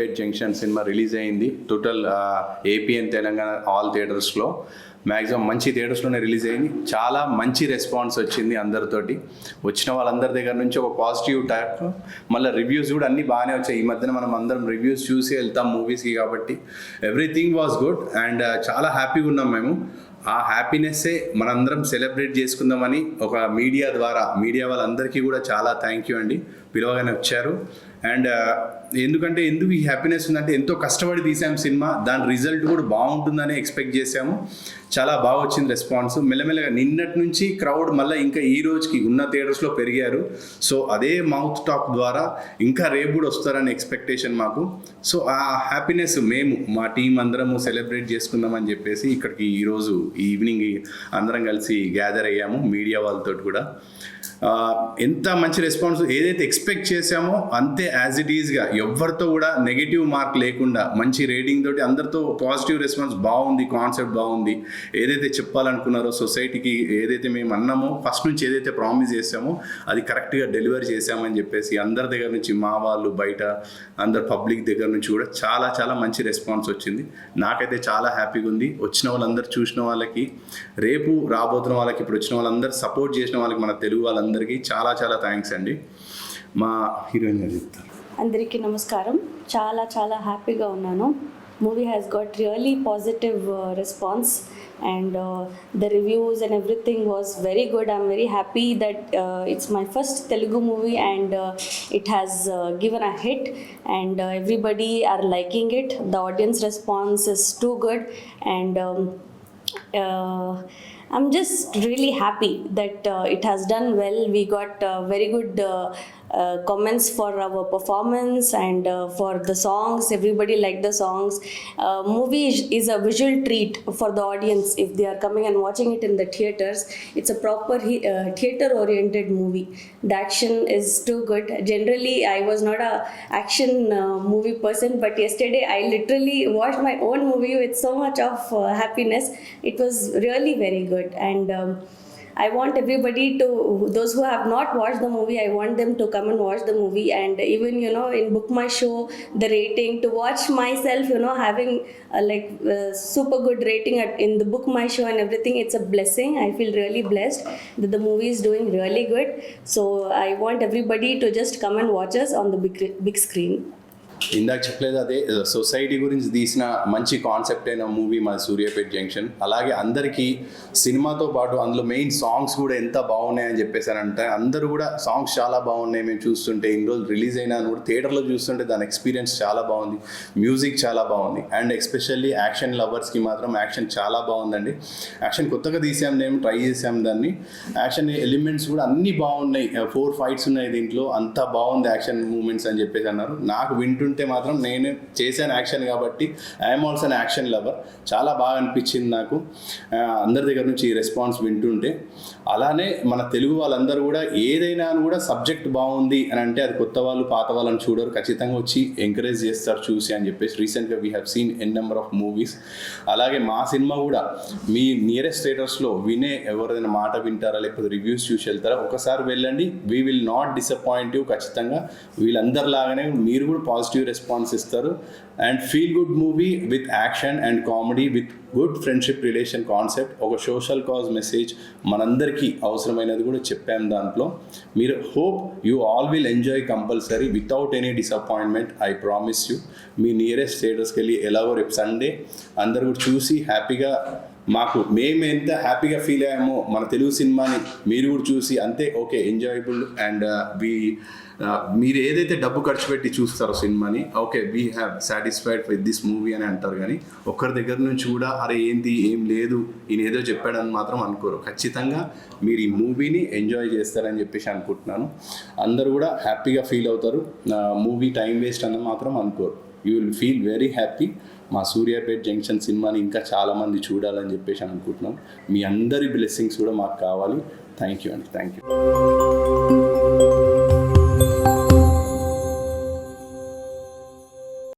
Suryapet junction cinema release అయింది. Total AP and Telangana all థియేటర్స్లో maximum మంచి థియేటర్స్లోనే రిలీజ్ అయింది. చాలా మంచి రెస్పాన్స్ వచ్చింది అందరితోటి. వచ్చిన వాళ్ళందరి దగ్గర నుంచి ఒక పాజిటివ్ టైప్, మళ్ళీ రివ్యూస్ కూడా అన్నీ బాగానే వచ్చాయి. ఈ మధ్యన మనం అందరం రివ్యూస్ చూసి వెళ్తాం మూవీస్కి కాబట్టి ఎవ్రీథింగ్ వాజ్ గుడ్ అండ్ చాలా హ్యాపీగా ఉన్నాం మేము. ఆ హ్యాపీనెస్సే మనందరం సెలబ్రేట్ చేసుకుందామని ఒక మీడియా వాళ్ళందరికీ కూడా చాలా థ్యాంక్ యూ అండి. పిలవగానే వచ్చారు. అండ్ ఎందుకంటే ఎందుకు ఈ హ్యాపీనెస్ ఉందంటే ఎంతో కష్టపడి తీసాము సినిమా, దాని రిజల్ట్ కూడా బాగుంటుందని ఎక్స్పెక్ట్ చేసాము. చాలా బాగా వచ్చింది రెస్పాన్స్. మెల్లమెల్లగా నిన్నటి నుంచి క్రౌడ్ మళ్ళీ ఇంకా ఈ రోజుకి ఉన్న థియేటర్స్లో పెరిగారు. సో అదే మౌత్ టాక్ ద్వారా ఇంకా రేపు కూడా వస్తారని ఎక్స్పెక్టేషన్ మాకు. సో ఆ హ్యాపీనెస్ మేము మా టీం అందరము సెలబ్రేట్ చేసుకుందామని చెప్పేసి ఇక్కడికి ఈరోజు ఈవినింగ్ అందరం కలిసి గ్యాదర్ అయ్యాము మీడియా వాళ్ళతో కూడా. ఎంత మంచి రెస్పాన్స్, ఏదైతే ఎక్స్పెక్ట్ చేసామో అంతే యాజ్ ఇట్ ఈజ్గా ఎవరితో కూడా నెగిటివ్ మార్క్ లేకుండా మంచి రేటింగ్ తోటి అందరితో పాజిటివ్ రెస్పాన్స్ బాగుంది. కాన్సెప్ట్ బాగుంది. ఏదైతే చెప్పాలనుకున్నారో సొసైటీకి, ఏదైతే మేము అన్నామో ఫస్ట్ నుంచి ఏదైతే ప్రామిస్ చేసామో అది కరెక్ట్గా డెలివరీ చేసామని చెప్పేసి అందరి దగ్గర నుంచి, మా వాళ్ళు బయట అందరు పబ్లిక్ దగ్గర నుంచి కూడా చాలా చాలా మంచి రెస్పాన్స్ వచ్చింది. నాకైతే చాలా హ్యాపీగా ఉంది. వచ్చిన వాళ్ళందరూ, చూసిన వాళ్ళకి, రేపు రాబోతున్న వాళ్ళకి, ఇప్పుడు వచ్చిన వాళ్ళందరూ సపోర్ట్ చేసిన వాళ్ళకి, మన తెలుగు వాళ్ళందరికీ చాలా చాలా థ్యాంక్స్ అండి. మా హీరోయిన్ గారు చెప్తారు. అందరికీ నమస్కారం. చాలా చాలా హ్యాపీగా ఉన్నాను. Movie has got really positive response and the reviews and everything was very good. I'm very happy that it's my first Telugu movie and it has given a hit and everybody are liking it. The audience response is too good and I'm just really happy that it has done well. We got very good comments for our performance and for the songs. Everybody liked the songs. Movie is a visual treat for the audience if they are coming and watching it in the theaters. It's a proper theater oriented movie. The action is too good. Generally I was not a action movie person, but yesterday I literally watched my own movie with so much of happiness. It was really very good and I want everybody to, those who have not watched the movie, I want them to come and watch the movie. And even, you know, in Book My Show, the rating, to watch myself, you know, having super good rating in the Book My Show and everything, it's a blessing. I feel really blessed that the movie is doing really good. So I want everybody to just come and watch us on the big screen. ఇందాక చెప్పలేదు, అదే society గురించి తీసిన మంచి concept అయిన movie మా Suryapet junction. అలాగే అందరికీ సినిమాతో పాటు అందులో మెయిన్ సాంగ్స్ కూడా ఎంత బాగున్నాయని చెప్పేసానంటే అందరూ కూడా సాంగ్స్ చాలా బాగున్నాయి. మేము చూస్తుంటే ఇన్ని రోజులు రిలీజ్ అయినా కూడా థియేటర్లో చూస్తుంటే దాని ఎక్స్పీరియన్స్ చాలా బాగుంది. మ్యూజిక్ చాలా బాగుంది అండ్ ఎస్పెషల్లీ యాక్షన్ లవర్స్కి మాత్రం యాక్షన్ చాలా బాగుందండి. యాక్షన్ కొత్తగా తీసాం, మేము ట్రై చేసాం దాన్ని. యాక్షన్ ఎలిమెంట్స్ కూడా అన్నీ బాగున్నాయి. 4 ఫైట్స్ ఉన్నాయి దీంట్లో, అంతా బాగుంది యాక్షన్ మూమెంట్స్ అని చెప్పేసి అన్నారు. నాకు వింటుంటే మాత్రం, నేను చేశాను యాక్షన్ కాబట్టి I'm also an action lover, చాలా బాగా అనిపించింది నాకు అందరి దగ్గర నుంచి ఈ రెస్పాన్స్ వింటుంటే. అలానే మన తెలుగు వాళ్ళందరూ కూడా ఏదైనా కూడా సబ్జెక్ట్ బాగుంది అని అంటే అది కొత్త వాళ్ళు పాత వాళ్ళని చూడరు, ఖచ్చితంగా వచ్చి ఎంకరేజ్ చేస్తారు చూసి అని చెప్పేసి. రీసెంట్గా we have seen N number of movies. అలాగే మా సినిమా కూడా మీ నియరెస్ట్ థియేటర్స్లో వినే, ఎవరైనా మాట వింటారా లేకపోతే రివ్యూస్ చూసి వెళ్తారా, ఒకసారి వెళ్ళండి. We will not disappoint you. ఖచ్చితంగా వీళ్ళందరిలాగానే మీరు కూడా పాజిటివ్ రెస్పాన్స్ ఇస్తారు. And feel good movie with action and comedy with good friendship relation concept. ఒక సోషల్ కాజ్ మెసేజ్ మనందరికీ అవసరమైనది కూడా చెప్పాం దాంట్లో. మీరు hope you all will enjoy compulsory without any disappointment, I promise you. మీ నియరెస్ట్ థియేటర్స్కి వెళ్ళి ఎలాగో రేపు సండే అందరు కూడా చూసి హ్యాపీగా, మేము ఎంత హ్యాపీగా ఫీల్ అయ్యామో మన తెలుగు సినిమాని మీరు కూడా చూసి అంతే ఓకే ఎంజాయబుల్. అండ్ మీరు ఏదైతే డబ్బు ఖర్చు పెట్టి చూస్తారో సినిమాని, okay we have satisfied with this movie అని అంటారు. కానీ ఒక్కరి దగ్గర నుంచి కూడా అరే ఏంటి ఏం లేదు ఈయన ఏదో చెప్పాడని మాత్రం అనుకోరు. ఖచ్చితంగా మీరు ఈ మూవీని ఎంజాయ్ చేస్తారని చెప్పేసి అనుకుంటున్నాను. అందరూ కూడా హ్యాపీగా ఫీల్ అవుతారు. మూవీ టైం వేస్ట్ అన్న మాత్రం అనుకోరు. You will feel very happy. మా సూర్యాపేట్ జంక్షన్ సినిమాని ఇంకా చాలామంది చూడాలని చెప్పేసి అనుకుంటున్నాం. మీ అందరి బ్లెస్సింగ్స్ కూడా మాకు కావాలి. థ్యాంక్ యూ అండి. Thank you.